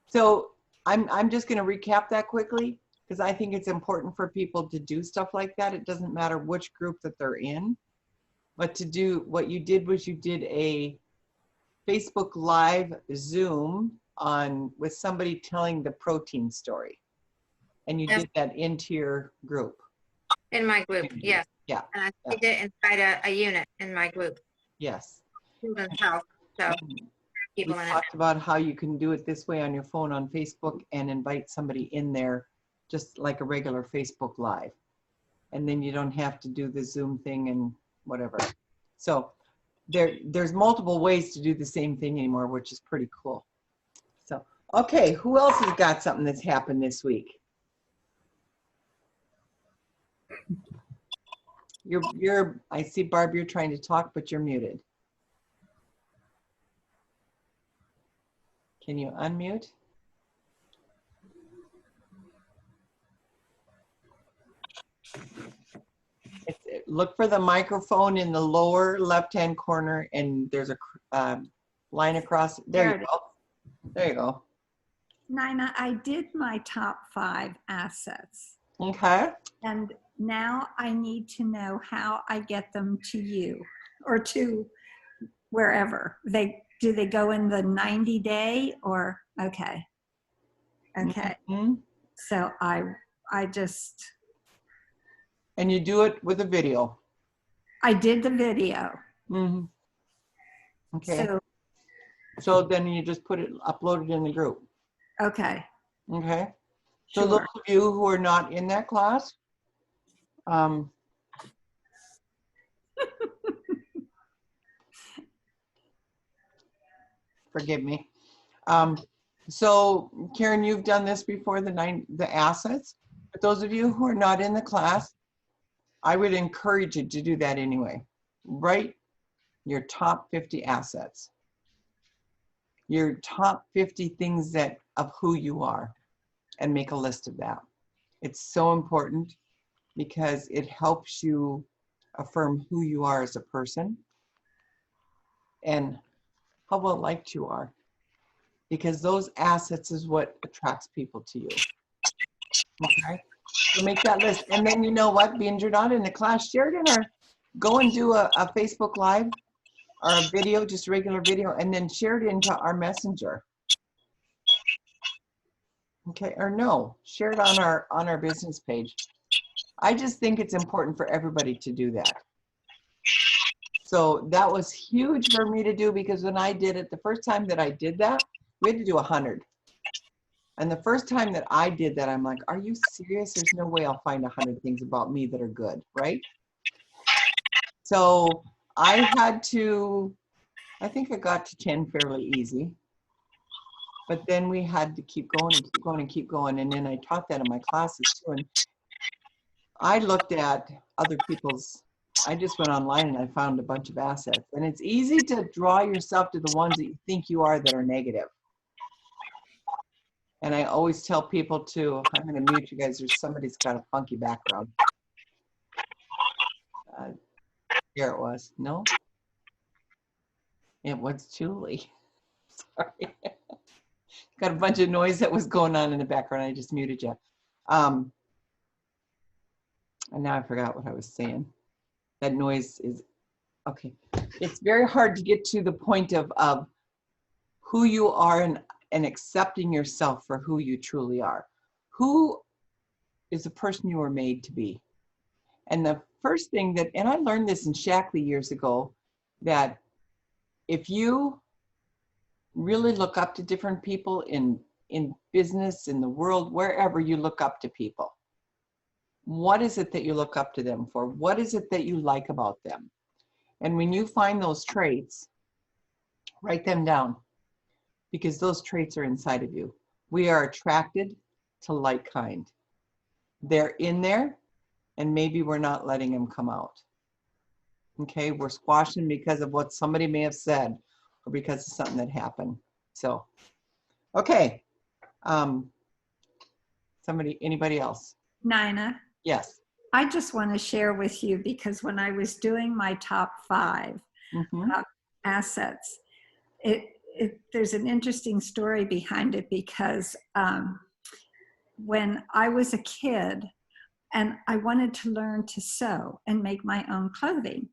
So I'm just going to recap that quickly because I think it's important for people to do stuff like that. It doesn't matter which group that they're in, but to do what you did was you did a Facebook Live Zoom on with somebody telling the protein story, and you Yes. did that into your group. In my group, yes. Yeah. And I did it inside a unit in my group, Yes. Children's Health. So We people in it. talked about how you can do it this way on your phone on Facebook and invite somebody in there just like a regular Facebook Live. And then you don't have to do the Zoom thing and whatever. So there's multiple ways to do the same thing anymore, which is pretty cool. So, okay, who else has got something that's happened this week? I see, Barb, you're trying to talk, but you're muted. Can you unmute? Look for the microphone in the lower left-hand corner, and there's a line across. There you go. There you go. Nina, I did my top 5 assets. Okay. And now I need to know how I get them to you or to wherever. Do they go in the 90-day or okay. Okay. Mm-hmm. So I just. And you do it with a video. I did the video. Mm-hmm. Okay. So then you just upload it in the group. Okay. Okay. So Sure. those of you who are not in that class, forgive me. So Karen, you've done this before, the assets. But those of you who are not in the class, I would encourage you to do that anyway. Write your top 50 assets. Your top 50 things of who you are, and make a list of that. It's so important because it helps you affirm who you are as a person and how well liked you are, because those assets is what attracts people to you. Okay, so make that list. And then you know what, being you're not in the class, share it in or go and do a Facebook Live or a video, just a regular video, and then share it into our messenger. Okay, or no, share it on our business page. I just think it's important for everybody to do that. So that was huge for me to do, because when I did it, the first time that I did that, we had to do 100. And the first time that I did that, I'm like, are you serious? There's no way I'll find 100 things about me that are good, right? So I think I got to 10 fairly easy. But then we had to keep going and keep going and keep going. And then I taught that in my classes too. And I looked at other people's, I just went online and I found a bunch of assets. And it's easy to draw yourself to the ones that you think you are that are negative. And I always tell people to, I'm going to mute you guys, somebody's got a funky background. Here it was. No? It was Julie. Sorry. Got a bunch of noise that was going on in the background. I just muted you. And now I forgot what I was saying. That noise is, okay. It's very hard to get to the point of who you are and accepting yourself for who you truly are. Who is the person you were made to be? And the first thing that, and I learned this in Shaklee years ago, that if you really look up to different people in business, in the world, wherever you look up to people, what is it that you look up to them for? What is it that you like about them? And when you find those traits, write them down, because those traits are inside of you. We are attracted to like kind. They're in there, and maybe we're not letting them come out. Okay, we're squashing because of what somebody may have said or because of something that happened. So, okay. Anybody else? Nina. Yes. I just want to share with you, because when I was doing my top 5 assets, there's an interesting story behind it because when I was a kid and I wanted to learn to sew and make my own clothing.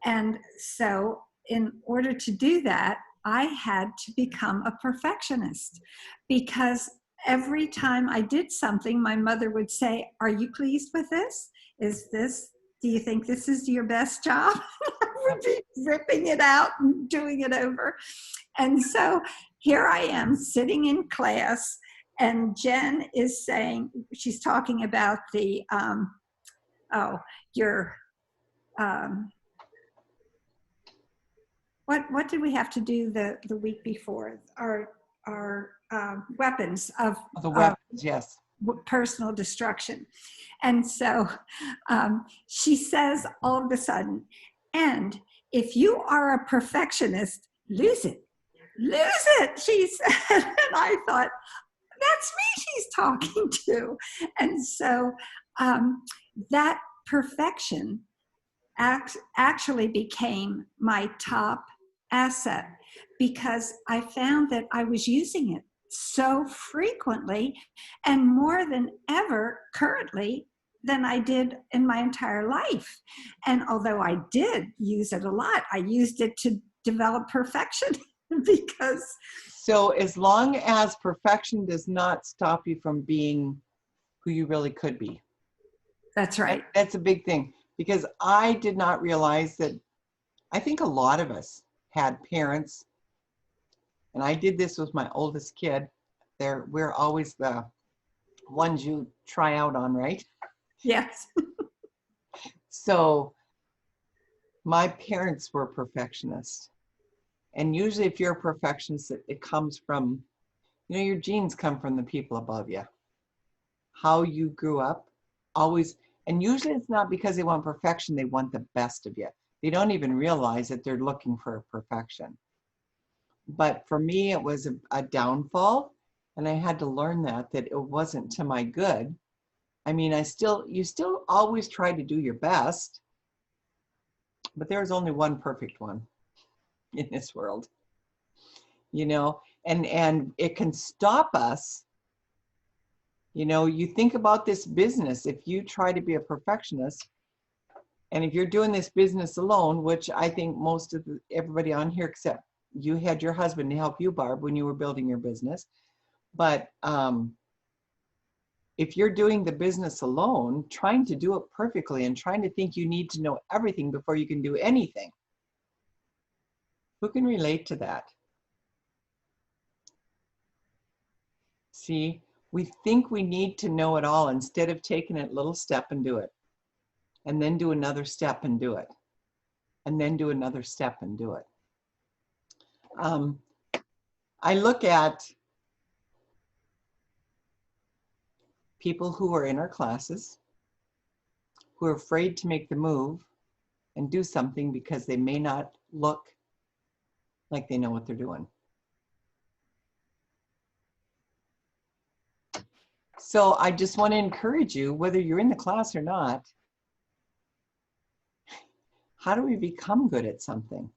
And so in order to do that, I had to become a perfectionist because every time I did something, my mother would say, "Are you pleased with this? Do you think this is your best job?" I would be ripping it out and doing it over. And so here I am sitting in class, and Jen is saying, she's talking about the, what did we have to do the week before? Our weapons of The weapons, yes. personal destruction. And so she says all of a sudden, "And if you are a perfectionist, lose it. Lose it," she said. And I thought, that's me she's talking to. And so that perfection actually became my top asset because I found that I was using it so frequently and more than ever currently than I did in my entire life. And although I did use it a lot, I used it to develop perfection because. So as long as perfection does not stop you from being who you really could be. That's right. That's a big thing because I did not realize that. I think a lot of us had parents, and I did this with my oldest kid. We're always the ones you try out on, right? Yes. So my parents were perfectionists. And usually if you're a perfectionist, it comes from, your genes come from the people above you. How you grew up, always, and usually it's not because they want perfection, they want the best of you. They don't even realize that they're looking for perfection. But for me, it was a downfall, and I had to learn that it wasn't to my good. I mean, you still always try to do your best, but there's only one perfect one in this world, and it can stop us. You think about this business. If you try to be a perfectionist, and if you're doing this business alone, which I think most of everybody on here, except you had your husband to help you, Barb, when you were building your business. But if you're doing the business alone, trying to do it perfectly and trying to think you need to know everything before you can do anything, who can relate to that? See, we think we need to know it all instead of taking it little step and do it. And then do another step and do it. And then do another step and do it. I look at people who are in our classes who are afraid to make the move and do something because they may not look like they know what they're doing. So I just want to encourage you, whether you're in the class or not, how do we become good at something?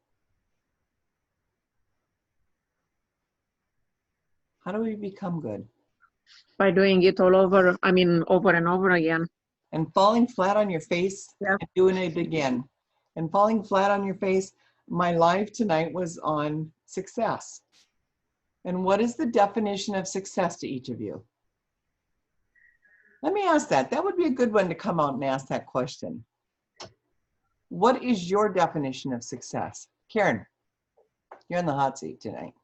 How do we become good? By doing it over and over again. And falling flat on your face, Yep. and doing it again. And falling flat on your face. My live tonight was on success. And what is the definition of success to each of you? Let me ask that. That would be a good one to come out and ask that question. What is your definition of success? Karen, you're in the hot seat tonight.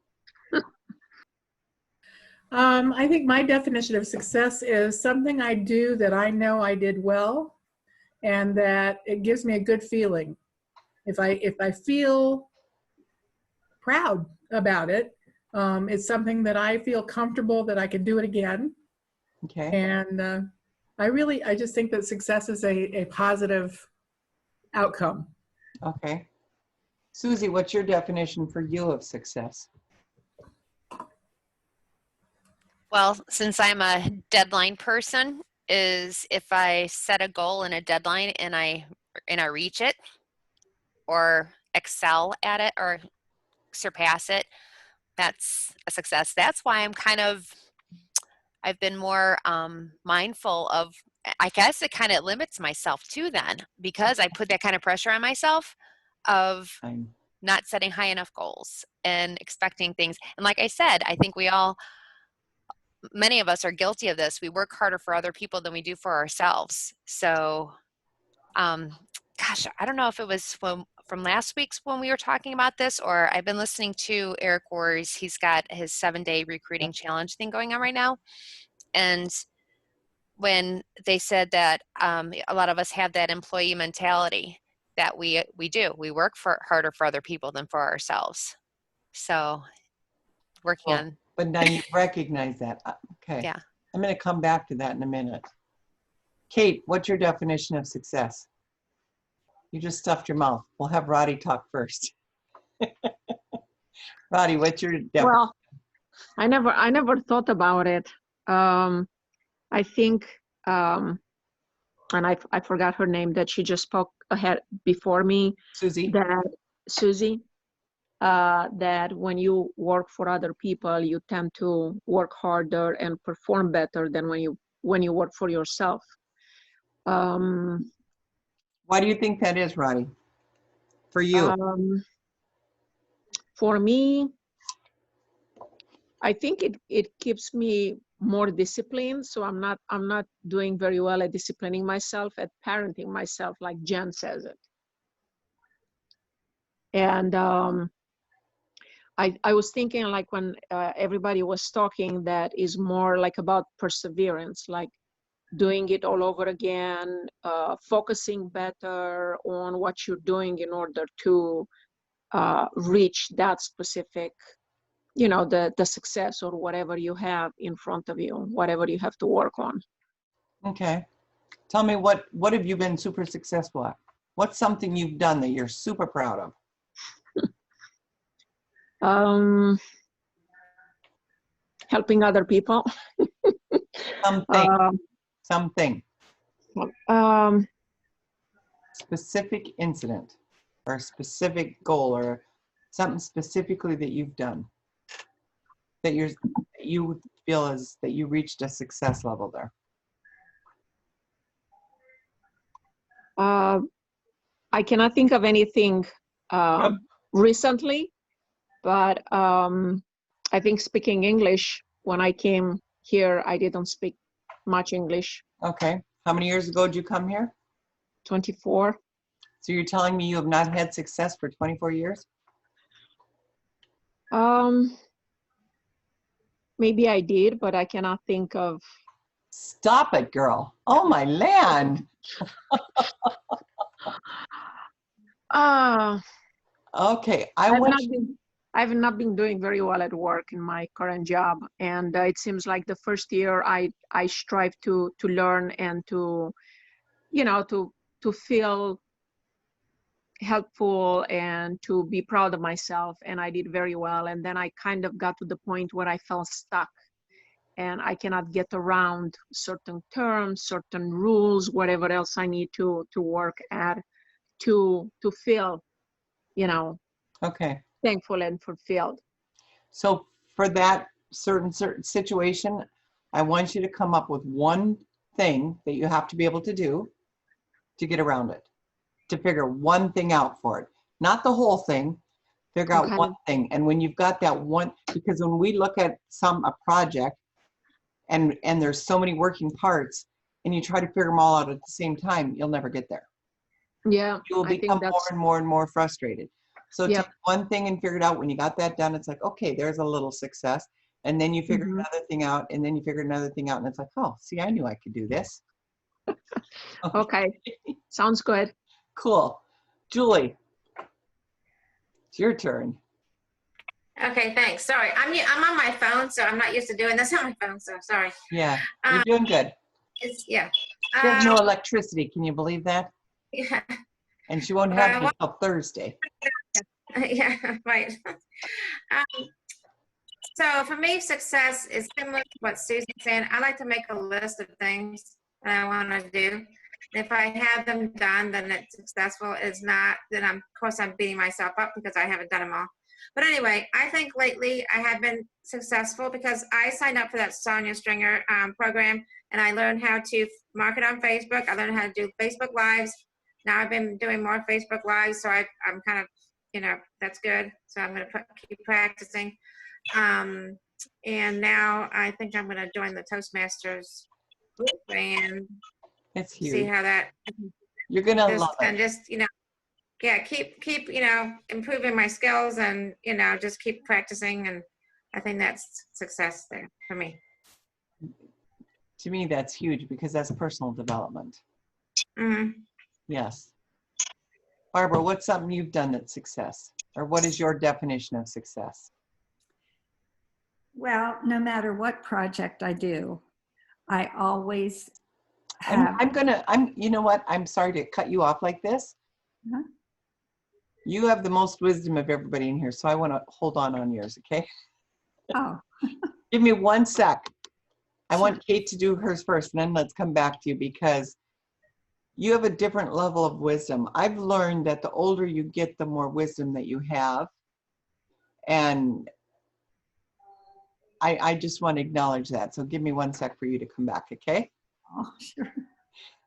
I think my definition of success is something I do that I know I did well and that it gives me a good feeling. If I feel proud about it, it's something that I feel comfortable that I can do it again. Okay. And I just think that success is a positive outcome. Okay. Susie, what's your definition for you of success? Well, since I'm a deadline person, is if I set a goal and a deadline and I reach it or excel at it or surpass it, that's a success. That's why I've been more mindful of, I guess it kind of limits myself too then, because I put that kind of pressure on myself of Fine. not setting high enough goals and expecting things. And like I said, I think many of us are guilty of this. We work harder for other people than we do for ourselves. So, gosh, I don't know if it was from last week's when we were talking about this, or I've been listening to Eric Worre's. He's got his 7-day recruiting challenge thing going on right now. And when they said that a lot of us have that employee mentality that we do. We work harder for other people than for ourselves. So working on. But now you recognize that. Okay. Yeah. I'm going to come back to that in a minute. Kate, what's your definition of success? You just stuffed your mouth. We'll have Roddy talk first. Roddy, what's your definition? Well, I never thought about it. I think, and I forgot her name, that she just spoke ahead before me, Susie? that Susie, that when you work for other people, you tend to work harder and perform better than when you work for yourself. Why do you think that is, Roddy? For you? For me, I think it keeps me more disciplined. So I'm not doing very well at disciplining myself, at parenting myself, like Jen says it. And I was thinking, like, when everybody was talking, that is more like about perseverance, like doing it all over again, focusing better on what you're doing in order to reach that specific, the success or whatever you have in front of you, whatever you have to work on. Okay. Tell me, what have you been super successful at? What's something you've done that you're super proud of? Helping other people. Something. Specific incident or a specific goal or something specifically that you've done that you feel is that you reached a success level there. I cannot think of anything recently, but I think speaking English, when I came here, I didn't speak much English. Okay. How many years ago did you come here? 24. So you're telling me you have not had success for 24 years? Maybe I did, but I cannot think of. Stop it, girl. Oh, my land. Okay. I've not been doing very well at work in my current job, and it seems like the first year I strive to learn and to feel helpful and to be proud of myself, and I did very well. And then I kind of got to the point where I felt stuck, and I cannot get around certain terms, certain rules, whatever else I need to work at to feel, Okay. thankful and fulfilled. So for that certain situation, I want you to come up with one thing that you have to be able to do to get around it, to figure one thing out for it. Not the whole thing, figure out Okay. one thing. And when you've got that one, because when we look at a project and there's so many working parts and you try to figure them all out at the same time, you'll never get there. Yeah, You will I think become more that's and more and more frustrated. So Yep. take one thing and figure it out. When you got that done, it's like, okay, there's a little success. And then you figure Mhm. another thing out, and then you figure another thing out, and it's like, oh, see, I knew I could do this. okay. Sounds good. Cool. Julie, it's your turn. Okay, thanks. Sorry, I'm on my phone, so I'm not used to doing this on my phone, so sorry. Yeah, you're doing good. Yeah. There's no electricity. Can you believe that? Yeah, And she won't have it until Thursday. yeah, right. So for me, success is similar to what Susan's saying. I like to make a list of things that I want to do. If I have them done, then it's successful. It's not, then of course I'm beating myself up because I haven't done them all. But anyway, I think lately I have been successful because I signed up for that Sonia Stringer program, and I learned how to market on Facebook. I learned how to do Facebook Lives. Now I've been doing more Facebook Lives, so I'm kind of, that's good. So I'm going to keep practicing. And now I think I'm going to join the Toastmasters group and It's see huge. how that You're gonna love and it. just yeah, keep improving my skills and just keep practicing, and I think that's success there for me. To me, that's huge because that's personal development. Hmm. Yes. Barbara, what's something you've done that's success? Or what is your definition of success? Well, no matter what project I do, I always have. You know what? I'm sorry to cut you off like this. Huh? You have the most wisdom of everybody in here, so I want to hold on yours, okay? Oh, Give me 1 sec. I want Kate to do hers first, and then let's come back to you because you have a different level of wisdom. I've learned that the older you get, the more wisdom that you have. And I just want to acknowledge that. So give me 1 sec for you to come back, okay? oh, sure.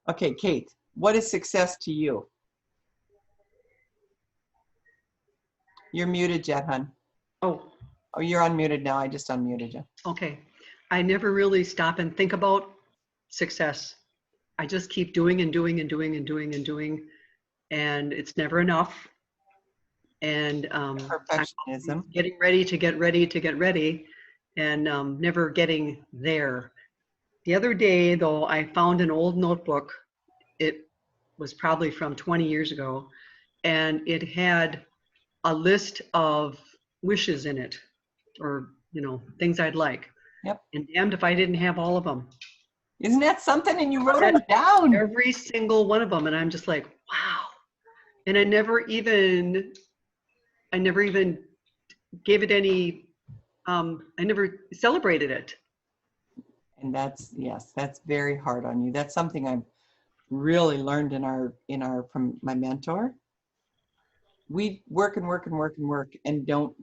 Okay, Kate, what is success to you? You're muted, Jet, hun. Oh, Oh, you're unmuted now. I just unmuted you. okay. I never really stop and think about success. I just keep doing and doing and doing and doing and doing, and it's never enough. And I'm Perfectionism. getting ready to get ready to get ready, and never getting there. The other day, though, I found an old notebook. It was probably from 20 years ago, and it had a list of wishes in it, or things I'd like. Yep. And damned if I didn't have all of them. Isn't that something? And you wrote them down. Every single one of them, and I'm just like, wow. And I never even gave it any. I never celebrated it. And yes, that's very hard on you. That's something I've really learned from my mentor. We work and work and work and work and don't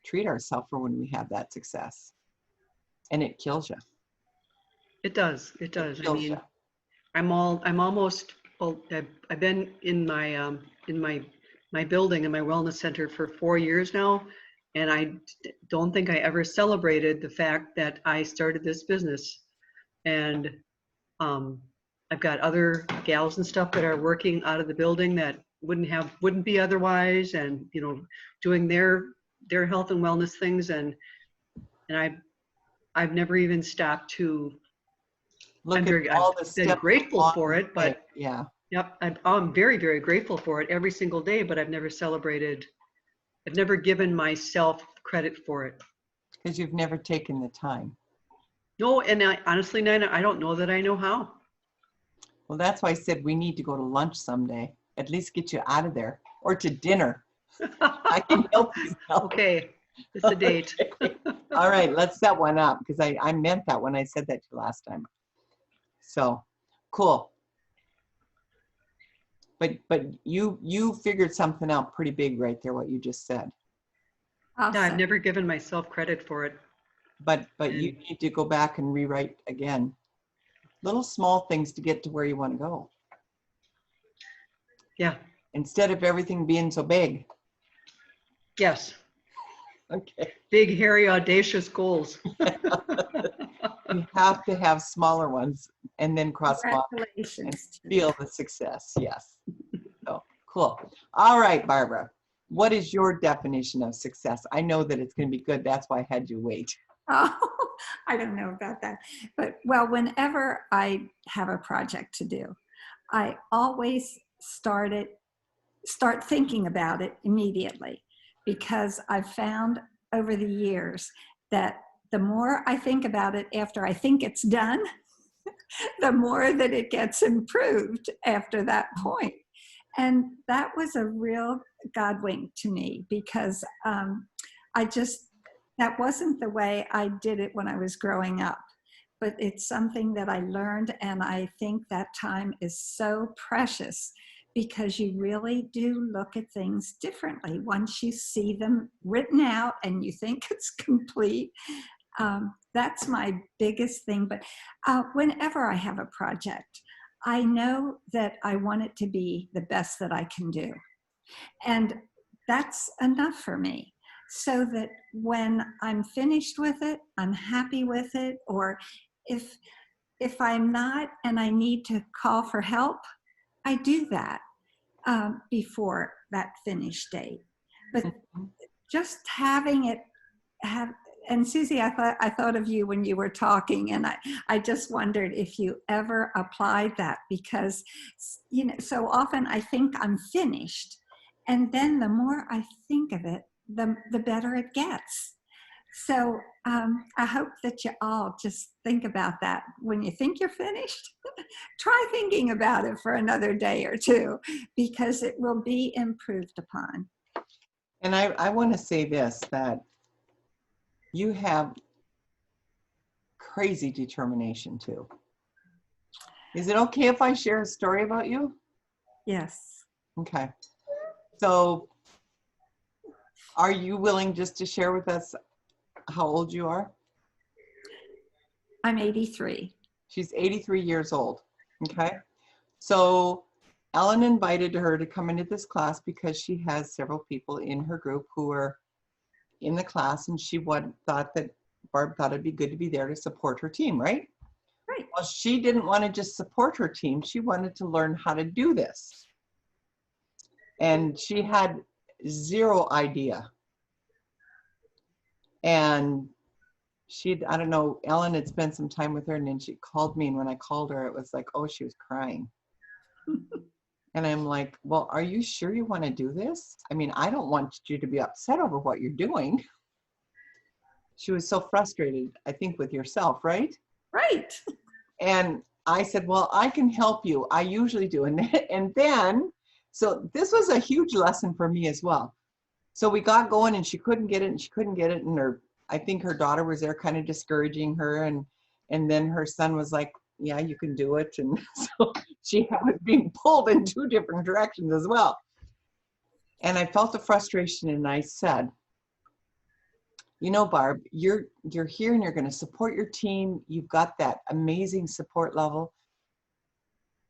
treat ourselves for when we have that success. And it kills you. It does. It does. It kills you. I'm almost. Well, I've been in my building in my wellness center for 4 years now, and I don't think I ever celebrated the fact that I started this business. And I've got other gals and stuff that are working out of the building that wouldn't be otherwise, and doing their health and wellness things, and I've never even stopped to. Look at all the I've steps been grateful along for the it, but way. Yeah. yep, I'm very, very grateful for it every single day, but I've never celebrated. I've never given myself credit for it. Because you've never taken the time. No, and honestly, Nina, I don't know that I know how. Well, that's why I said we need to go to lunch someday. At least get you out of there. Or to dinner. I can help you. Okay, it's a date. All right, let's set one up because I meant that when I said that to you last time. So, cool. But you figured something out pretty big right there, what you just said. No, I've Awesome. never given myself credit for it. But you need to go back and rewrite again. Little small things to get to where you want to go. Yeah. Instead of everything being so big. Yes. Okay. Big, hairy, audacious goals. You have to have smaller ones and then cross them off and Congratulations. feel the success. Yes. So cool. All right, Barbara. What is your definition of success? I know that it's going to be good. That's why I had you wait. Oh, I don't know about that. But well, whenever I have a project to do, I always start thinking about it immediately, because I've found over the years that the more I think about it after I think it's done, the more that it gets improved after that point. And that was a real God wink to me, because that wasn't the way I did it when I was growing up. But it's something that I learned, and I think that time is so precious, because you really do look at things differently once you see them written out and you think it's complete. That's my biggest thing. But whenever I have a project, I know that I want it to be the best that I can do. And that's enough for me. So that when I'm finished with it, I'm happy with it. Or if I'm not and I need to call for help, I do that before that finish date. But just having it and Susie, I thought of you when you were talking, and I just wondered if you ever applied that, because so often I think I'm finished, and then the more I think of it, the better it gets. So I hope that you all just think about that. When you think you're finished, try thinking about it for another day or two, because it will be improved upon. And I want to say this, that you have crazy determination too. Is it okay if I share a story about you? Yes. Okay. So are you willing just to share with us how old you are? I'm 83. She's 83 years old. Okay. So Ellen invited her to come into this class because she has several people in her group who are in the class, and thought that Barb thought it'd be good to be there to support her team, right? Right. Well, she didn't want to just support her team. She wanted to learn how to do this. And she had zero idea. And I don't know, Ellen had spent some time with her, and then she called me, and when I called her, it was like, oh, she was crying. And I'm like, well, are you sure you want to do this? I mean, I don't want you to be upset over what you're doing. She was so frustrated, I think, with yourself, right? Right. And I said, well, I can help you. I usually do. And then, so this was a huge lesson for me as well. So we got going, and she couldn't get it, and I think her daughter was there kind of discouraging her. And then her son was like, yeah, you can do it. And so she was being pulled in two different directions as well. And I felt the frustration, and I said, you know, Barb, you're here and you're going to support your team. You've got that amazing support level.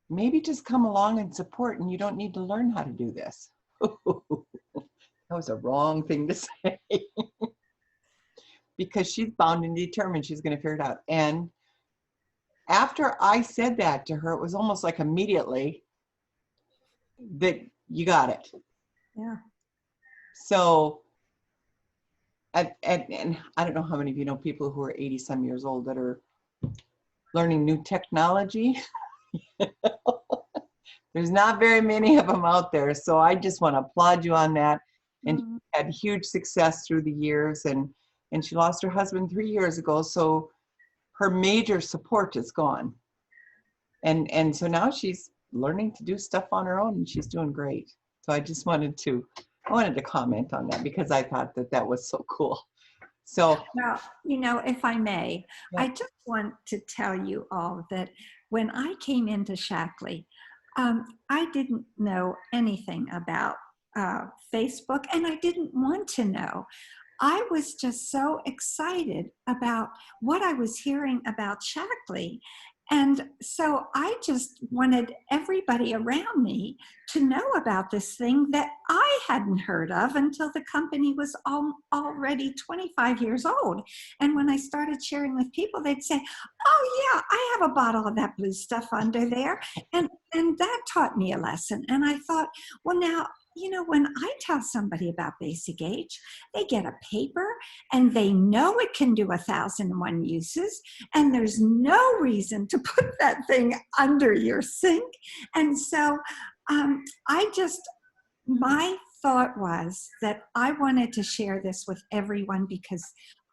Maybe just come along and support, and you don't need to learn how to do this. That was a wrong thing to say. Because she's bound and determined she's going to figure it out. And after I said that to her, it was almost like immediately that you got it. Yeah. So, and I don't know how many of you know people who are 80-some years old that are learning new technology. There's not very many of them out there. So I just want to applaud you on that. And she had huge success through the years. And she lost her husband 3 years ago. So her major support is gone. And so now she's learning to do stuff on her own, and she's doing great. So I just wanted to comment on that, because I thought that was so cool. So, Well, if I may, yeah. I just want to tell you all that when I came into Shaklee, I didn't know anything about Facebook, and I didn't want to know. I was just so excited about what I was hearing about Shaklee. And so I just wanted everybody around me to know about this thing that I hadn't heard of until the company was already 25 years old. And when I started sharing with people, they'd say, oh yeah, I have a bottle of that blue stuff under there. And that taught me a lesson. And I thought, well, now, when I tell somebody about Basic Age, they get a paper and they know it can do 1,001 uses, and there's no reason to put that thing under your sink. And so my thought was that I wanted to share this with everyone because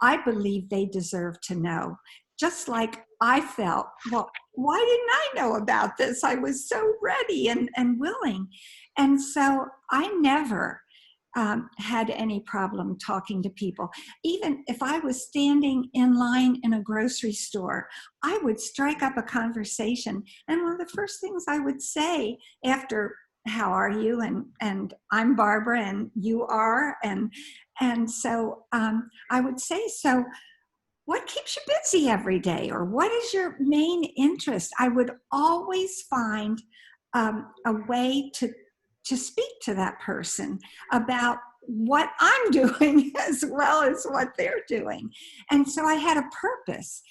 I believe they deserve to know. Just like I felt, well, why didn't I know about this? I was so ready and willing. And so I never had any problem talking to people. Even if I was standing in line in a grocery store, I would strike up a conversation. And one of the first things I would say after how are you? And I'm Barbara, and you are, and so I would say, so what keeps you busy every day, or what is your main interest? I would always find a way to speak to that person about what I'm doing as well as what they're doing. And so I had a purpose.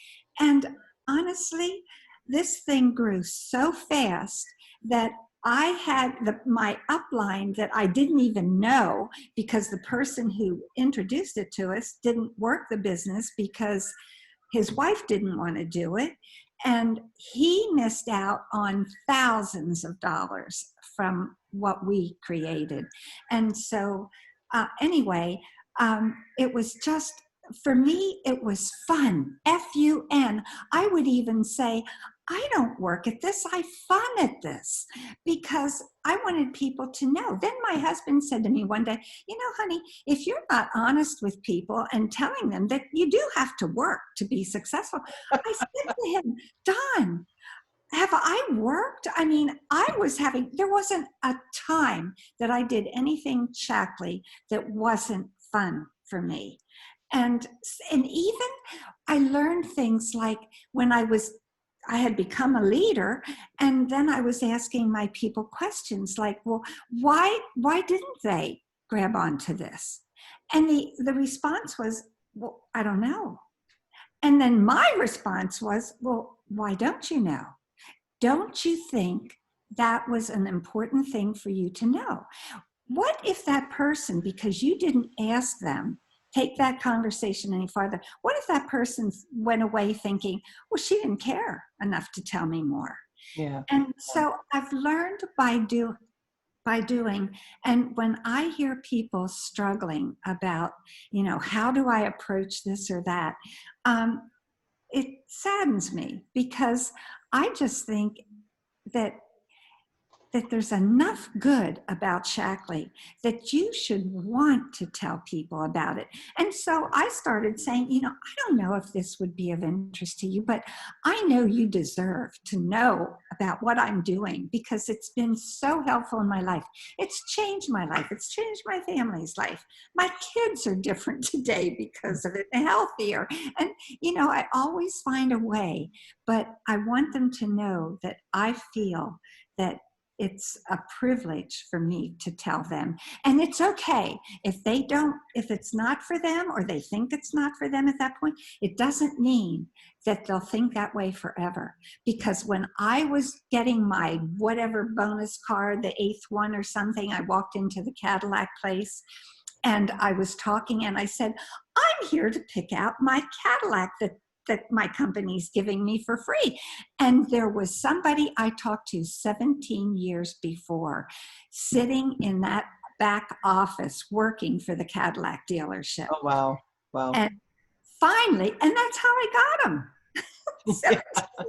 And honestly, this thing grew so fast that I had my upline that I didn't even know, because the person who introduced it to us didn't work the business because his wife didn't want to do it. And he missed out on thousands of dollars from what we created. And so anyway, it was just, for me, it was fun, F-U-N. I would even say, I don't work at this, I fun at this, because I wanted people to know. Then my husband said to me one day, you know, honey, if you're not honest with people and telling them that you do have to work to be successful, I said to him, Don, have I worked? I mean, there wasn't a time that I did anything Shaklee that wasn't fun for me. And even I learned things like when I had become a leader, and then I was asking my people questions like, well, why didn't they grab onto this? And the response was, well, I don't know. And then my response was, well, why don't you know? Don't you think that was an important thing for you to know? What if that person, because you didn't ask them, take that conversation any farther, what if that person went away thinking, well, she didn't care enough to tell me more? Yeah. And so I've learned by doing, and when I hear people struggling about, you know, how do I approach this or that, it saddens me, because I just think that there's enough good about Shaklee that you should want to tell people about it. And so I started saying, you know, I don't know if this would be of interest to you, but I know you deserve to know about what I'm doing, because it's been so helpful in my life. It's changed my life. It's changed my family's life. My kids are different today because of it, and healthier. And, you know, I always find a way, but I want them to know that I feel that it's a privilege for me to tell them. And it's okay if it's not for them, or they think it's not for them at that point. It doesn't mean that they'll think that way forever. Because when I was getting my whatever bonus card, the 8th one or something, I walked into the Cadillac place and I was talking and I said, I'm here to pick out my Cadillac that my company's giving me for free. And there was somebody I talked to 17 years before sitting in that back office working for the Cadillac dealership. Oh, wow. Wow. And finally, and that's how I got him 17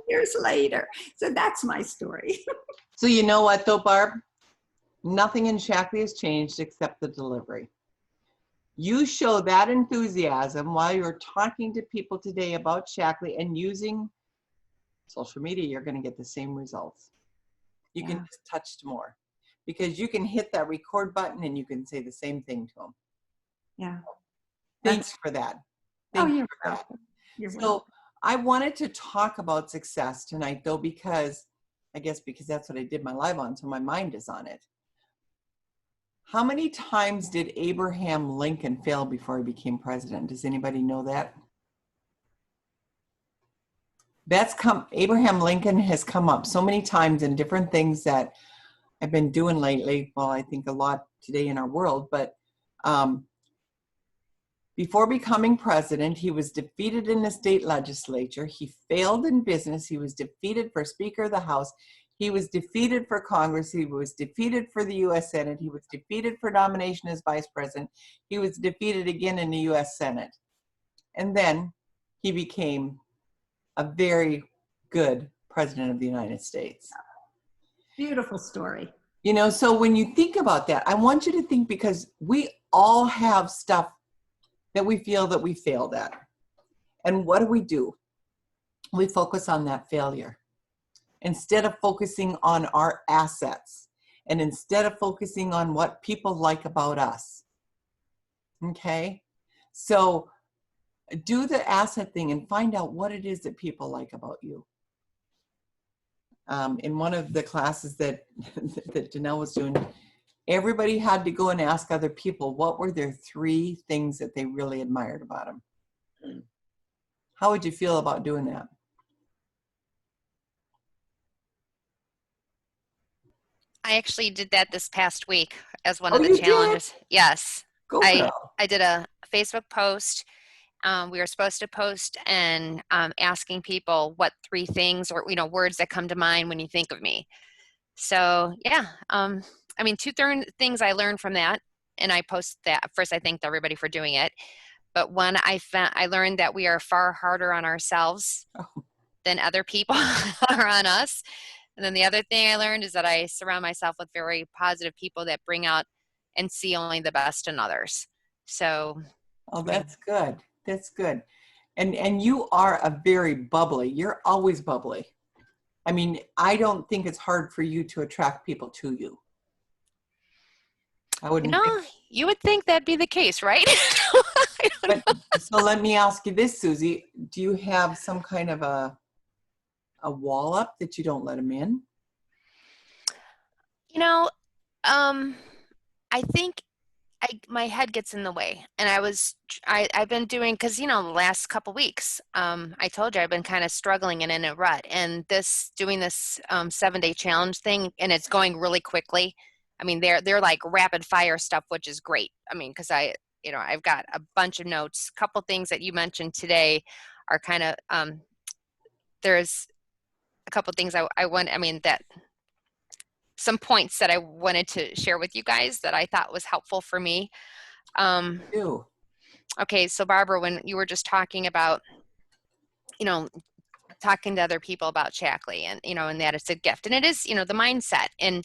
years later. So that's my story. So you know what though, Barb? Nothing in Shaklee has changed except the delivery. You show that enthusiasm while you're talking to people today about Shaklee and using social media, you're going to get the same results. You can just touch more, because you can hit that record button and you can say the same thing to them. Yeah. Thanks for that. Oh, Thank you you're for that. welcome. You're So welcome. I wanted to talk about success tonight though, because that's what I did my live on. So my mind is on it. How many times did Abraham Lincoln fail before he became president? Does anybody know that? Abraham Lincoln has come up so many times in different things that I've been doing lately. Well, I think a lot today in our world, but before becoming president, he was defeated in the state legislature. He failed in business. He was defeated for Speaker of the House. He was defeated for Congress. He was defeated for the U.S. Senate. He was defeated for nomination as vice president. He was defeated again in the U.S. Senate. And then he became a very good president of the United States. Beautiful story. You know, so when you think about that, I want you to think, because we all have stuff that we feel that we failed at. And what do? We focus on that failure, instead of focusing on our assets and instead of focusing on what people like about us. Okay? So do the asset thing and find out what it is that people like about you. In one of the classes that that Janelle was doing, everybody had to go and ask other people what were their 3 things that they really admired about them. How would you feel about doing that? I actually did that this past week as one Oh, of the you did? challenges. Yes. Go I girl. I did a Facebook post. We were supposed to post and asking people what 3 things or words that come to mind when you think of me. So yeah, I mean, 2 things I learned from that, and I posted that. First, I thanked everybody for doing it, but one I learned that we are far harder on ourselves Oh. than other people are on us. And then the other thing I learned is that I surround myself with very positive people that bring out and see only the best in others. So, Oh, that's good. That's good. And you are a very bubbly. You're always bubbly. I mean, I don't think it's hard for you to attract people to you. I wouldn't think. you would think that'd be the case, right? But so let me ask you this, Susie. Do you have some kind of a wall up that you don't let them in? I think my head gets in the way, and I've been doing, because the last couple weeks, I told you I've been kind of struggling and in a rut, and doing this 7-day challenge thing, and it's going really quickly. I mean, they're like rapid fire stuff, which is great. I mean, because I've got a bunch of notes. Couple things that you mentioned today are kind of there's a couple things that some points that I wanted to share with you guys that I thought was helpful for me. Ew. Okay, so Barbara, when you were just talking about, talking to other people about Shaklee and that it's a gift, and it is, the mindset. And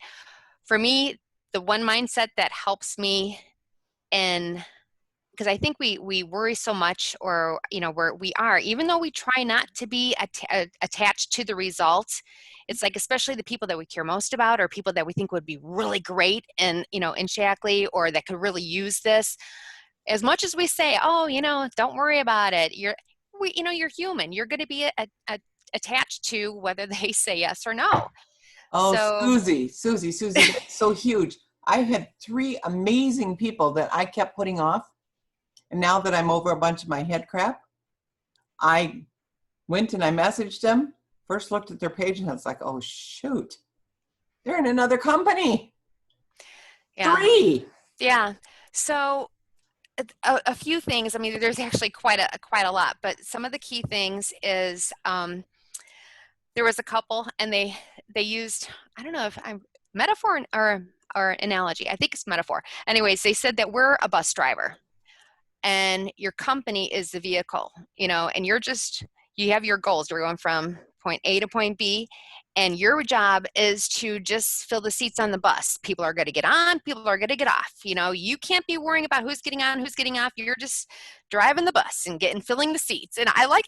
for me, the one mindset that helps me, and because I think we worry so much, or we are, even though we try not to be attached to the results. It's like, especially the people that we care most about, or people that we think would be really great in Shaklee, or that could really use this. As much as we say, oh, don't worry about it, you're human. You're going to be attached to whether they say yes or no. Oh, So, Susie, that's so huge. I had 3 amazing people that I kept putting off. And now that I'm over a bunch of my head crap, I went and I messaged them, first looked at their page, and I was like, oh, shoot, they're in another company. yeah. 3. Yeah. So a few things. I mean, there's actually quite a lot, but some of the key things is there was a couple, and they used, I don't know if I'm metaphor or analogy. I think it's metaphor. Anyways, they said that we're a bus driver, and your company is the vehicle, and you have your goals. You're going from point A to point B, and your job is to just fill the seats on the bus. People are going to get on, people are going to get off. You can't be worrying about who's getting on, who's getting off. You're just driving the bus and filling the seats. And I like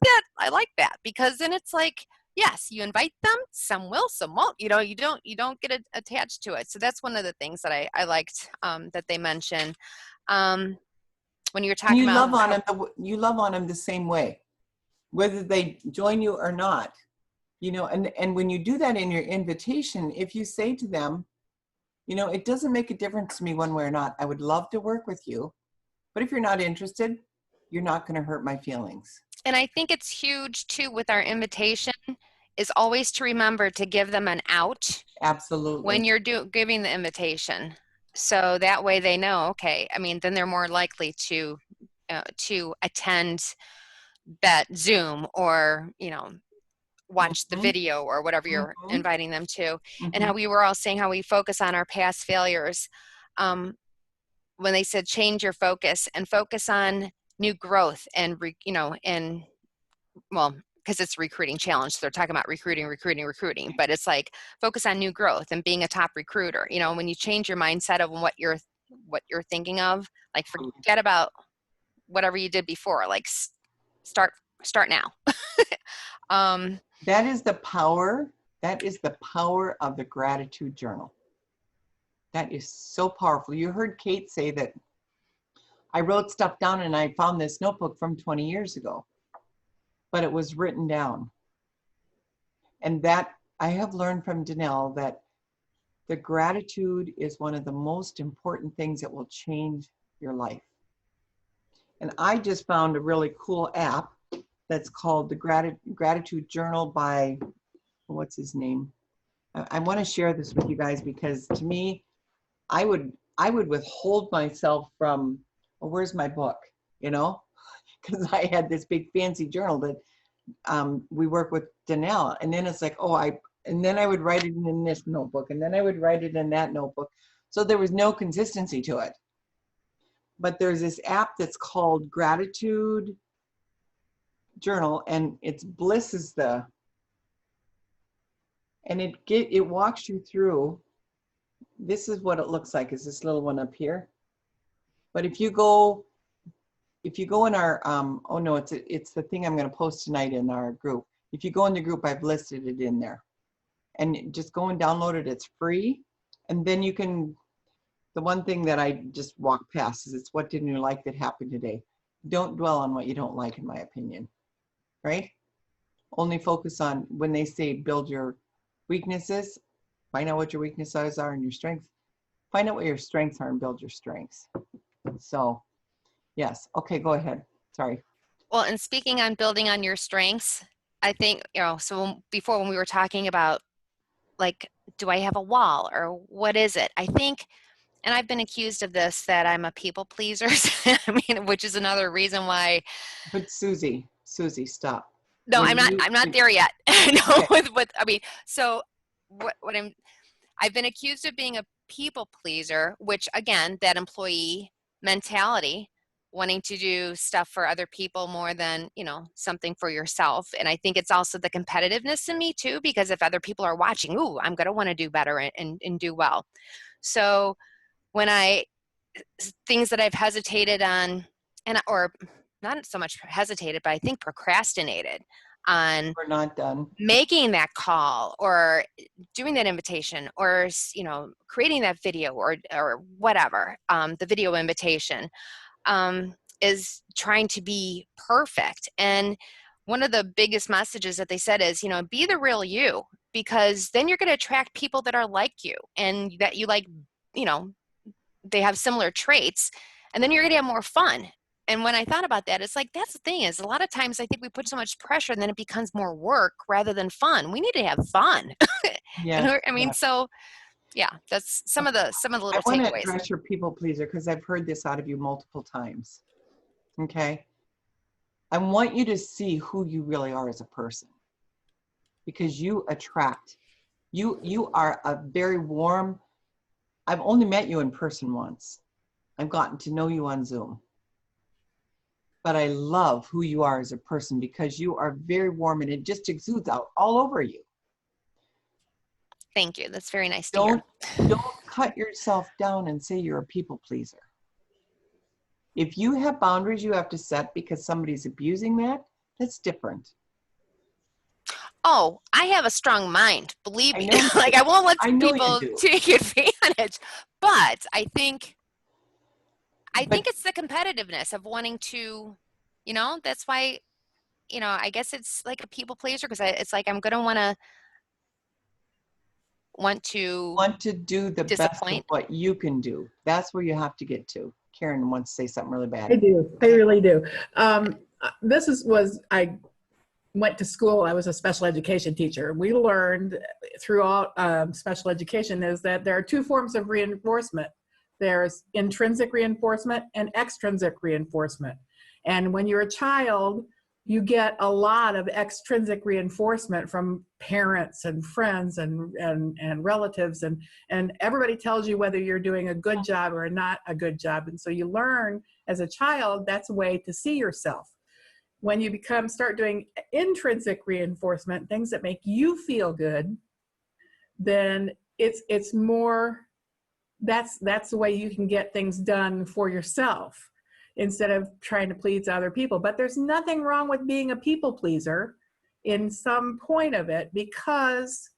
that because then it's like, yes, you invite them, some will, some won't. You don't get attached to it. So that's one of the things that I liked that they mentioned. When you're talking you about you love on them the same way, whether they join you or not. And when you do that in your invitation, if you say to them, it doesn't make a difference to me one way or not. I would love to work with you, but if you're not interested, you're not going to hurt my feelings. And I think it's huge too with our invitation is always to remember to give them an out. Absolutely. When you're giving the invitation. So that way they know, okay, I mean, then they're more likely to attend that Zoom or, watch the video or whatever you're inviting them to. And how we were all saying how we focus on our past failures. When they said change your focus and focus on new growth and, because it's a recruiting challenge. So they're talking about recruiting, but it's like focus on new growth and being a top recruiter. When you change your mindset of what you're thinking of, like forget about whatever you did before, like start now. That is the power of the gratitude journal. That is so powerful. You heard Kate say that I wrote stuff down and I found this notebook from 20 years ago, but it was written down. And that I have learned from Danelle that the gratitude is one of the most important things that will change your life. And I just found a really cool app that's called the Gratitude Journal by, what's his name? I want to share this with you guys because to me, I would withhold myself from, well, where's my book? You know, because I had this big fancy journal that we work with Danelle, and then it's like, and then I would write it in this notebook, and then I would write it in that notebook. So there was no consistency to it. But there's this app that's called Gratitude Journal, and it's Bliss is and it walks you through. This is what it looks like, is this little one up here. But if you go in our, oh no, it's the thing I'm going to post tonight in our group. If you go in the group, I've listed it in there. And just go and download it, it's free. And then you can, the one thing that I just walk past is it's what didn't you like that happened today. Don't dwell on what you don't like, in my opinion, right? Only focus on when they say build your weaknesses, find out what your weaknesses are and your strengths. Find out what your strengths are and build your strengths. So, yes. Okay, go ahead. Sorry. Well, and speaking on building on your strengths, I think, so before when we were talking about, like, do I have a wall or what is it? I think, and I've been accused of this, that I'm a people pleaser. I mean, which is another reason why. But Susie, stop. No, I'm not there yet. No, Okay. So I've been accused of being a people pleaser, which again, that employee mentality, wanting to do stuff for other people more than, something for yourself. And I think it's also the competitiveness in me too, because if other people are watching, ooh, I'm going to want to do better and do well. So when things that I've hesitated on, or not so much hesitated, but I think procrastinated on We're not done. making that call or doing that invitation or, creating that video or whatever, the video invitation, is trying to be perfect. And one of the biggest messages that they said is, be the real you, because then you're going to attract people that are like you and that you like, they have similar traits, and then you're going to have more fun. And when I thought about that, it's like, that's the thing, is a lot of times I think we put so much pressure and then it becomes more work rather than fun. We need to have fun. Yeah. So yeah, that's some of the little I want to takeaways. address your people pleaser because I've heard this out of you multiple times. Okay. I want you to see who you really are as a person, because you attract, you are a very warm, I've only met you in person once. I've gotten to know you on Zoom. But I love who you are as a person because you are very warm and it just exudes out all over you. Thank you. That's very nice to hear. Don't cut yourself down and say you're a people pleaser. If you have boundaries you have to set because somebody's abusing that, that's different. Oh, I have a strong mind. Believe me. I Like, I won't let I know you people do. take advantage. But I think But- it's the competitiveness of wanting to, that's why, I guess it's like a people pleaser, because it's like I'm going to want to do the best of disappoint. what you can do. That's where you have to get to. Karen wants to say something really bad. I do. I really do. I went to school. I was a special education teacher. We learned throughout special education is that there are two forms of reinforcement. There's intrinsic reinforcement and extrinsic reinforcement. And when you're a child, you get a lot of extrinsic reinforcement from parents and friends and relatives, and everybody tells you whether you're doing a good job or not a good job. And so you learn as a child, that's a way to see yourself. When you start doing intrinsic reinforcement, things that make you feel good, then it's more, that's the way you can get things done for yourself instead of trying to please other people. But there's nothing wrong with being a people pleaser in some point of it, because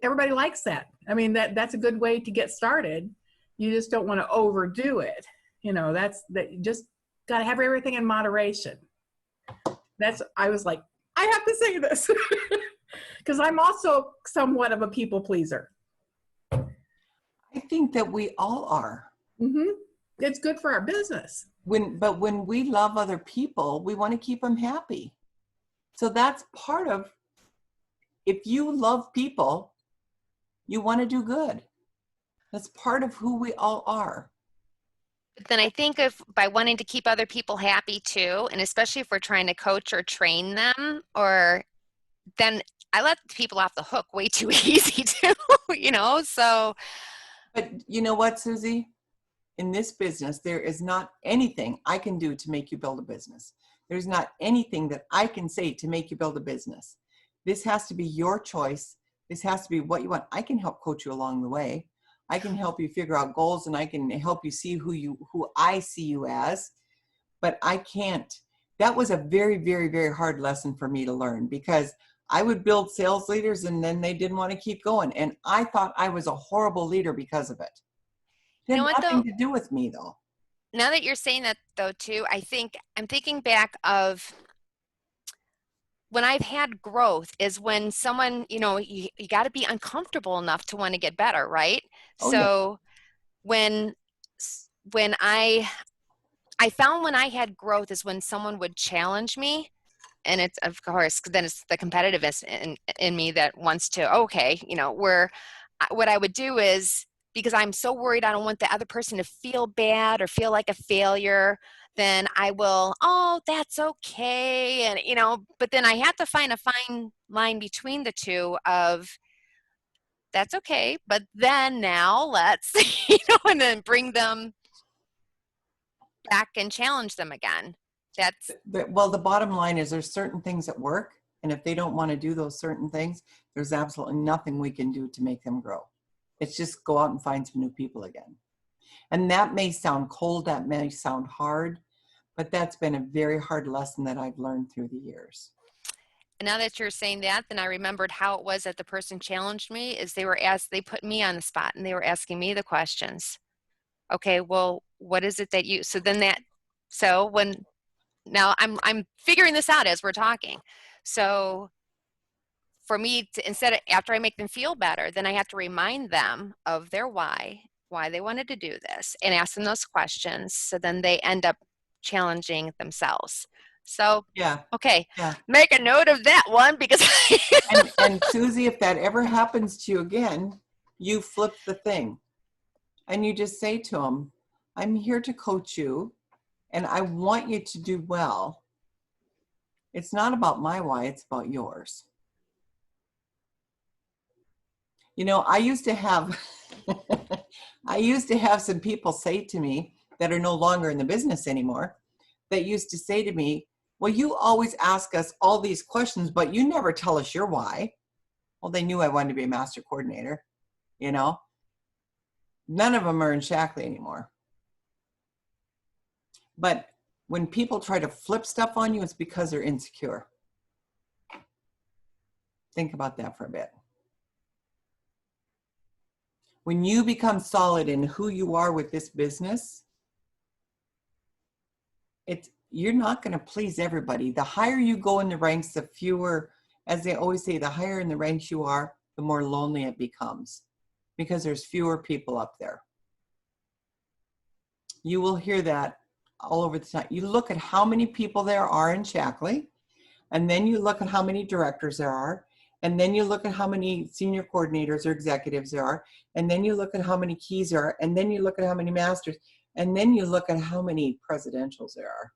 everybody likes that. I mean, that's a good way to get started. You just don't want to overdo it. You know, that you just got to have everything in moderation. I was like, I have to say this because I'm also somewhat of a people pleaser. I think that we all are. Mm-hmm. It's good for our business. But when we love other people, we want to keep them happy. So that's part of, if you love people, you want to do good. That's part of who we all are. But then I think if by wanting to keep other people happy too, and especially if we're trying to coach or train them, or then I let people off the hook way too easy too, you know, so. But you know what, Susie? In this business, there is not anything I can do to make you build a business. There's not anything that I can say to make you build a business. This has to be your choice. This has to be what you want. I can help coach you along the way. I can help you figure out goals, and I can help you see who I see you as, but I can't. That was a very, very, very hard lesson for me to learn, because I would build sales leaders and then they didn't want to keep going. And I thought I was a horrible leader because of it. It You had know what, nothing though? to do with me, though. Now that you're saying that though too, I'm thinking back of when I've had growth is when someone, you know, you got to be uncomfortable enough to want to get better, right? Oh, yeah. So when I found when I had growth is when someone would challenge me, and it's, of course, then it's the competitiveness in me that wants to, okay, you know, what I would do is, because I'm so worried I don't want the other person to feel bad or feel like a failure, then I will, oh, that's okay. And, you know, but then I have to find a fine line between the two of, that's okay, but then now let's, you know, and then bring them back and challenge them again. Well, the bottom line is there's certain things that work. And if they don't want to do those certain things, there's absolutely nothing we can do to make them grow. It's just go out and find some new people again. And that may sound cold, that may sound hard, but that's been a very hard lesson that I've learned through the years. And now that you're saying that, then I remembered how it was that the person challenged me is they put me on the spot and they were asking me the questions. Okay, well, what is it that you, now I'm figuring this out as we're talking. So for me to, after I make them feel better, then I have to remind them of their why they wanted to do this, and ask them those questions. So then they end up challenging themselves. So, yeah, okay, yeah. Make a note of that one, because and Susie, if that ever happens to you again, you flip the thing and you just say to them, I'm here to coach you and I want you to do well. It's not about my why, it's about yours. You know, I used to have some people say to me that are no longer in the business anymore, that used to say to me, well, you always ask us all these questions, but you never tell us your why. Well, they knew I wanted to be a master coordinator, you know. None of them are in Shaklee anymore. But when people try to flip stuff on you, it's because they're insecure. Think about that for a bit. When you become solid in who you are with this business, you're not going to please everybody. The higher you go in the ranks, the fewer, as they always say, the higher in the ranks you are, the more lonely it becomes, because there's fewer people up there. You will hear that all over the time. You look at how many people there are in Shaklee, and then you look at how many directors there are, and then you look at how many senior coordinators or executives there are, and then you look at how many keys there are, and then you look at how many masters, and then you look at how many presidentials there are.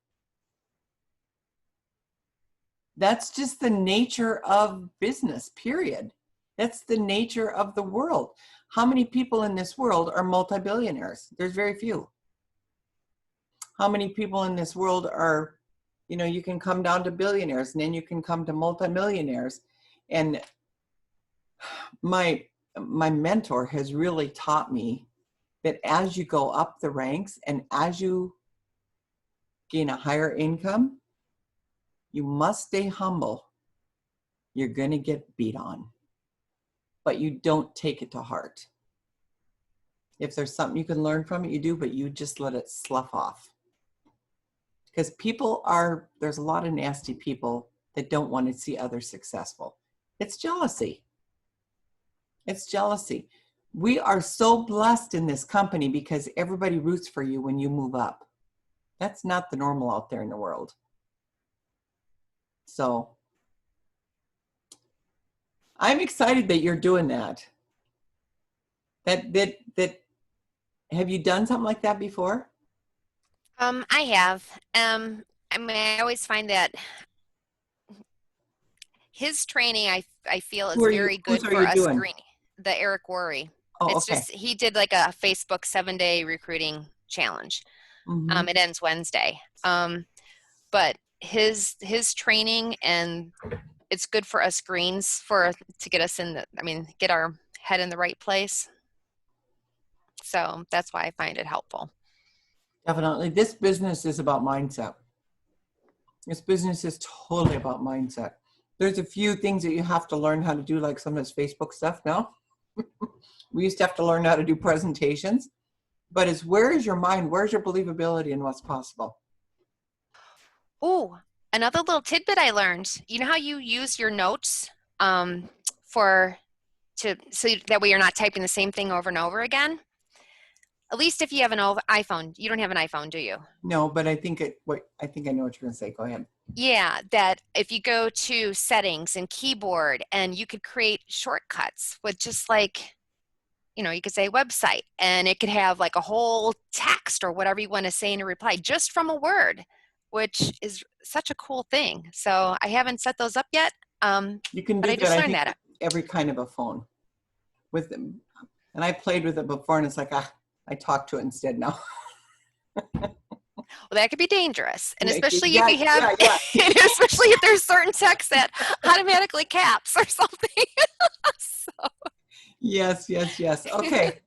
That's just the nature of business, period. That's the nature of the world. How many people in this world are multi-billionaires? There's very few. How many people in this world are, you know, you can come down to billionaires and then you can come to multi-millionaires. And my mentor has really taught me that as you go up the ranks and as you gain a higher income, you must stay humble. You're going to get beat on. but you don't take it to heart. If there's something you can learn from it, you do, but you just let it slough off. Because there's a lot of nasty people that don't want to see others successful. It's jealousy. It's jealousy. We are so blessed in this company because everybody roots for you when you move up. That's not the normal out there in the world. So I'm excited that you're doing that. Have you done something like that before? I have. I mean, I always find that his training, I feel, is very good whose for are you us doing? green. The Eric Worre. Oh, It's okay. just he did like a Facebook 7-day recruiting challenge. Mhm. It ends Wednesday. But his training, and it's good for us greens to get us get our head in the right place. So that's why I find it helpful. Definitely. This business is about mindset. This business is totally about mindset. There's a few things that you have to learn how to do, like some of this Facebook stuff now. We used to have to learn how to do presentations, but it's where is your mind? Where's your believability in what's possible? Oh, another little tidbit I learned. You know how you use your notes so that way you're not typing the same thing over and over again? At least if you have an iPhone. You don't have an iPhone, do you? No, but I think I know what you're going to say. Go ahead. Yeah, that if you go to settings and keyboard, and you could create shortcuts with just like, you could say website, and it could have like a whole text or whatever you want to say in a reply just from a word, which is such a cool thing. So I haven't set those up yet. You can but do I just that, I learned think, that. every kind of a phone with them. And I played with it before, and it's like, I talk to it instead now. Well, that could be dangerous, and Yeah, especially yeah, if you have, yeah. especially if there's certain text that automatically caps or something. So. Yes. Okay.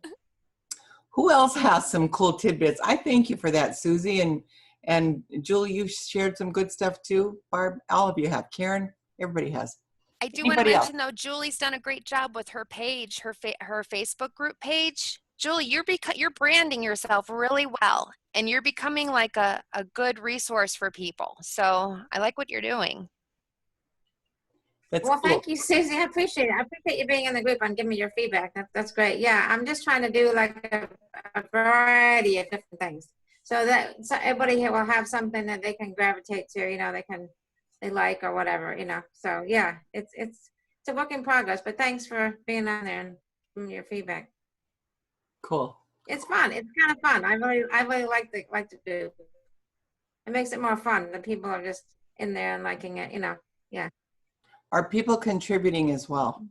Who else has some cool tidbits? I thank you for that, Susie. And Julie, you shared some good stuff too. Barb, all of you have. Karen, everybody has. I do want to Anybody else? mention though, Julie's done a great job with her page, her Facebook group page. Julie, you're branding yourself really well, and you're becoming like a good resource for people. So I like what you're doing. That's Well, cool. thank you, Susie. I appreciate it. I appreciate you being in the group and giving me your feedback. That's great. Yeah, I'm just trying to do like a variety of different things, so everybody here will have something that they can gravitate to. They like or whatever. So yeah, it's a work in progress. But thanks for being on there and giving me your feedback. Cool. It's fun. It's kind of fun. I really like to do. It makes it more fun. The people are just in there and liking it. Yeah. Are people contributing as well?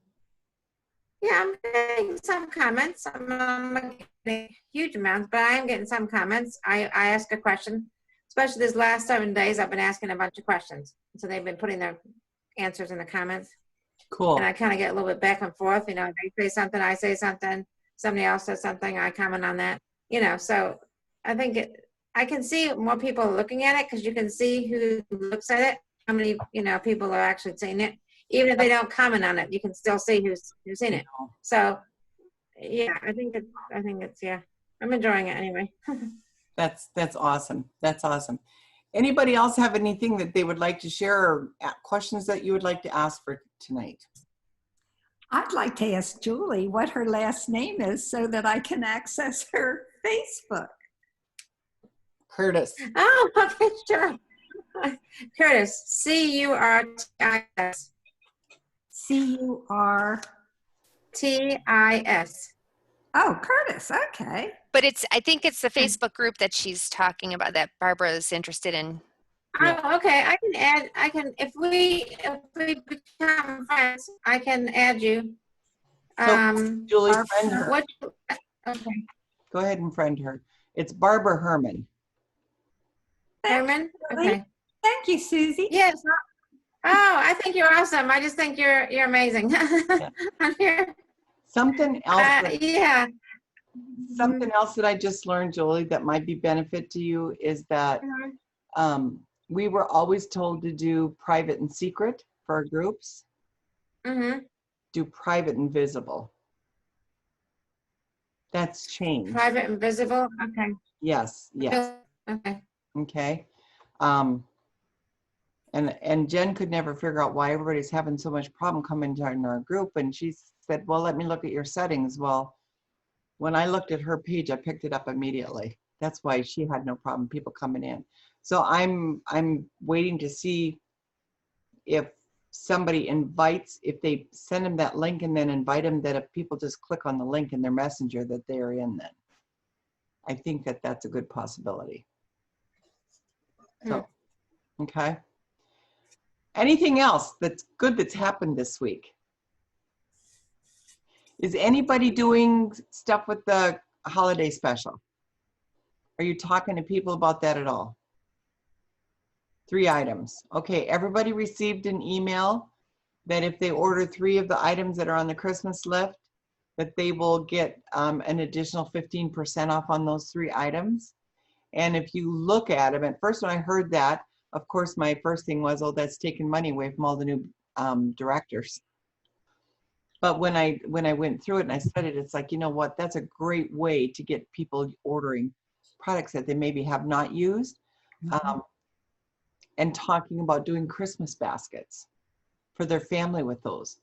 Yeah, I'm getting some comments. I'm not getting huge amounts, but I am getting some comments. I ask a question, especially this last 7 days. I've been asking a bunch of questions, so they've been putting their answers in the comments. Cool. And I kind of get a little bit back and forth. They say something, I say something. Somebody else says something, I comment on that. So I think I can see more people looking at it because you can see who looks at it, how many people are actually seeing it. Even if they don't comment on it, you can still see who's in it. So, yeah, I think it's yeah. I'm enjoying it anyway. That's awesome. That's awesome. Anybody else have anything that they would like to share or questions that you would like to ask for tonight? I'd like to ask Julie what her last name is so that I can access her Facebook. Curtis. Oh, okay, sure. Curtis, C-U-R-T-I-S. C-U-R-T-I-S. Oh, Curtis. Okay. But I think it's the Facebook group that she's talking about that Barbara is interested in. Yeah. Oh, okay. If we become friends, I can add you. So, Julie, friend her. Okay. Go ahead and friend her. It's Barbara Herman. Herman? Julie. Okay. Thank you, Susie. Yes. Oh, I think you're awesome. I just think you're amazing. I'm here. Something else. Yeah. Something else that I just learned, Julie, that might be benefit to you is that we were always told to do private and secret for our groups. Mm-hmm. do private and visible. That's changed. Private and visible, okay. Yes, yes. Okay. Okay. And Jen could never figure out why everybody's having so much problem coming to our group. And she said, well, let me look at your settings. Well, when I looked at her page, I picked it up immediately. That's why she had no problem people coming in. So I'm waiting to see if somebody invites, if they send them that link and then invite them, that if people just click on the link in their messenger that they're in then. I think that that's a good possibility. So, okay. Anything else that's good that's happened this week? Is anybody doing stuff with the holiday special? Are you talking to people about that at all? 3 items. Okay, everybody received an email that if they order 3 of the items that are on the Christmas list, that they will get an additional 15% off on those 3 items. And if you look at them, at first when I heard that, of course, my first thing was, oh, that's taking money away from all the new directors. But when I went through it and I studied, it's like, you know what, that's a great way to get people ordering products that they maybe have not used. And talking about doing Christmas baskets for their family with those.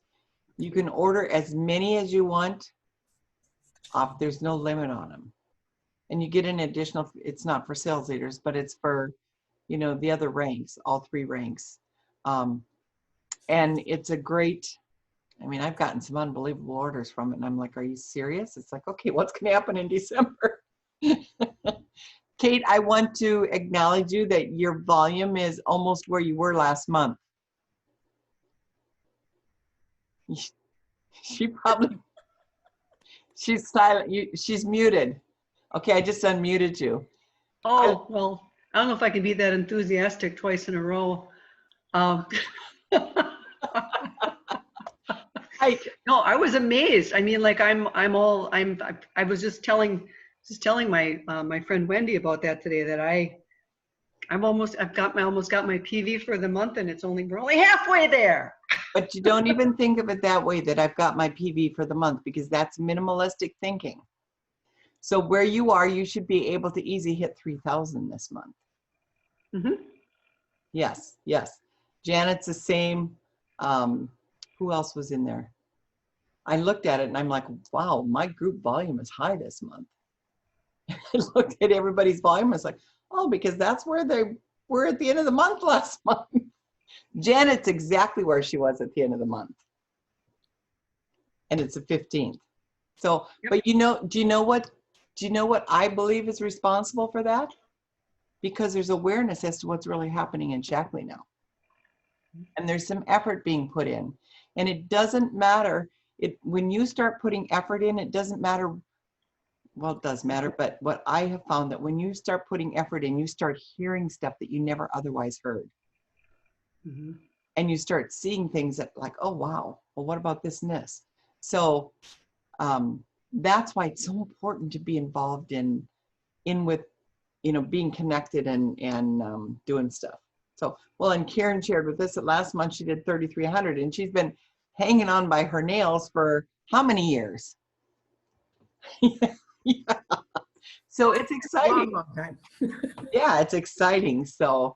You can order as many as you want off. There's no limit on them. And you get an additional, it's not for sales leaders, but it's for, you know, the other ranks, all 3 ranks. And it's a great, I mean, I've gotten some unbelievable orders from it and I'm like, are you serious? It's like, okay, what's gonna happen in December? Kate, I want to acknowledge you that your volume is almost where you were last month. She probably, she's silent, she's muted. Okay, I just unmuted you. Oh, well, I don't know if I can be that enthusiastic twice in a row. No, I was amazed. I mean, like I was just telling my my friend Wendy about that today, that I almost got my PV for the month and we're only halfway there. But you don't even think of it that way, that I've got my PV for the month, because that's minimalistic thinking. So where you are, you should be able to easily hit 3,000 this month. Mm-hmm. Yes, yes. Janet's the same. Who else was in there? I looked at it and I'm like, wow, my group volume is high this month. I looked at everybody's volume. I was like, oh, because that's where they were at the end of the month last month. Janet's exactly where she was at the end of the month. And it's the 15th. So, Yep. But you know, do you know what I believe is responsible for that? Because there's awareness as to what's really happening in Shaklee now. And there's some effort being put in. And it doesn't matter, when you start putting effort in, it doesn't matter. Well, it does matter, but what I have found that when you start putting effort in, you start hearing stuff that you never otherwise heard. Mm-hmm. And you start seeing things that like, oh, wow, well, what about this and this? So that's why it's so important to be involved in with, you know, being connected and doing stuff. So, well, and Karen shared with us that last month she did 3,300 and she's been hanging on by her nails for how many years? Yeah. So it's exciting. Long time. Yeah, it's exciting. So,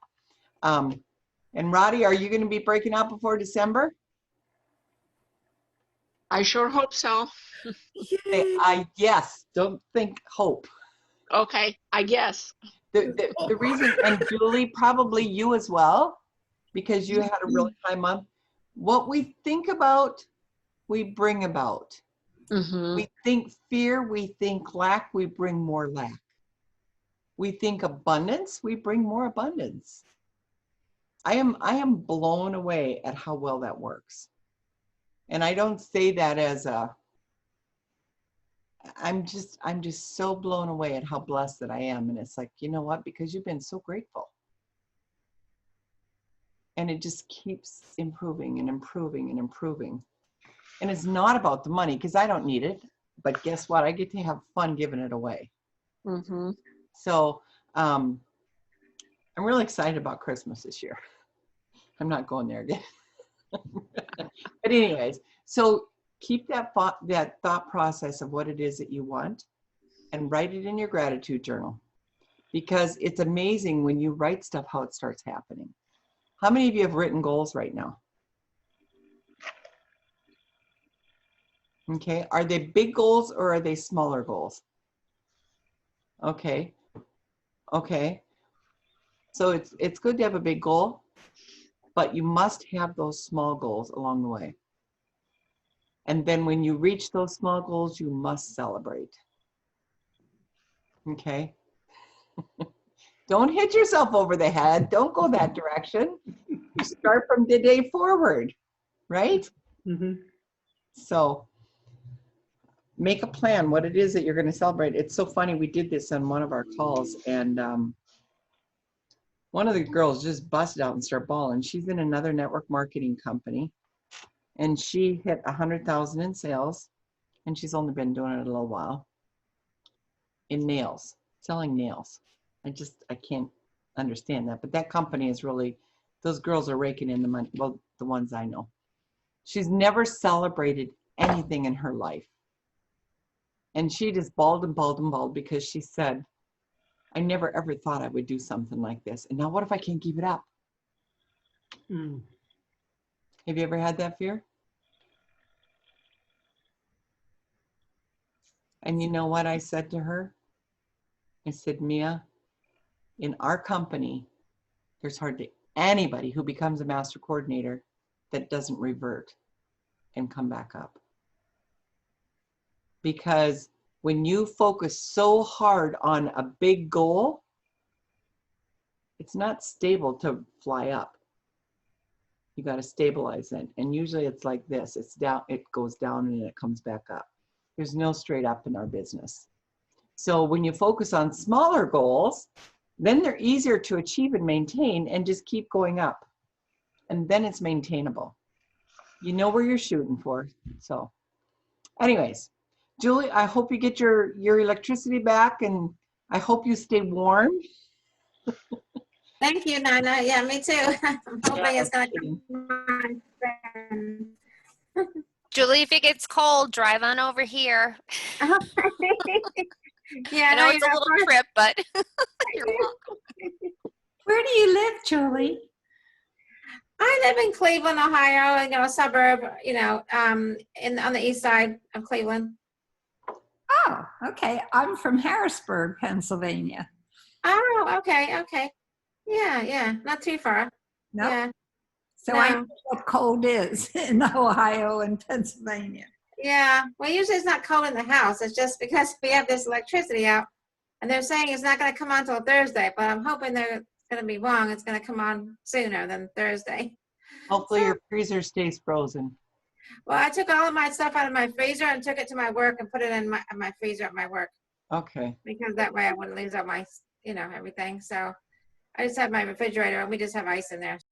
and Roddy, are you going to be breaking out before December? I sure hope so. Yes, don't think hope. Okay, I guess. The reason, and Julie, probably you as well, because you had a really high month. What we think about, we bring about. Mm-hmm. We think fear, we think lack, we bring more lack. We think abundance, we bring more abundance. I am blown away at how well that works. And I don't say that as I'm just so blown away at how blessed that I am. And it's like, you know what? Because you've been so grateful. And it just keeps improving and improving and improving. And it's not about the money, because I don't need it. But guess what? I get to have fun giving it away. Mm-hmm. So I'm really excited about Christmas this year. I'm not going there again. But anyways, so keep that thought process of what it is that you want and write it in your gratitude journal, because it's amazing when you write stuff how it starts happening. How many of you have written goals right now? Okay, are they big goals or are they smaller goals? Okay, okay. So it's good to have a big goal, but you must have those small goals along the way. And then when you reach those small goals, you must celebrate. Okay? Don't hit yourself over the head. Don't go that direction. You start from the day forward, right? Mhm. So make a plan what it is that you're going to celebrate. It's so funny. We did this on one of our calls, and one of the girls just busted out and started bawling. She's in another network marketing company, and she hit 100,000 in sales, and she's only been doing it a little while, in nails, selling nails. I can't understand that. But that company is really, those girls are raking in the money. Well, the ones I know. She's never celebrated anything in her life. And she just bawled and bawled and bawled because she said, I never ever thought I would do something like this. And now what if I can't keep it up? Mm. Have you ever had that fear? And you know what I said to her? I said, Mia, in our company, there's hardly anybody who becomes a master coordinator that doesn't revert and come back up. Because when you focus so hard on a big goal, it's not stable to fly up. You got to stabilize it. And usually it's like this. It's down, it goes down and it comes back up. There's no straight up in our business. So when you focus on smaller goals, then they're easier to achieve and maintain and just keep going up. And then it's maintainable. You know where you're shooting for. So anyways, Julie, I hope you get your electricity back, and I hope you stay warm. Thank you, Nana. Yeah, me too. I'm hoping it's gonna kidding. come on. Julie, if it gets cold, drive on over here. Yeah, I know no, it's a little trip, but you're welcome. Where do you live, Julie? I live in Cleveland, Ohio, a suburb, on the east side of Cleveland. Oh, okay. I'm from Harrisburg, Pennsylvania. Oh, okay. Yeah, not too far. No. Yeah, So I no. know what cold is in Ohio and Pennsylvania. Yeah. Well, usually it's not cold in the house. It's just because we have this electricity out, and they're saying it's not going to come on till Thursday. But I'm hoping they're going to be wrong. It's going to come on sooner than Thursday. Hopefully your freezer stays frozen. Well, I took all of my stuff out of my freezer and took it to my work and put it in my freezer at my work, Okay. because that way I wouldn't lose all my, everything. So I just have my refrigerator and we just have ice in there.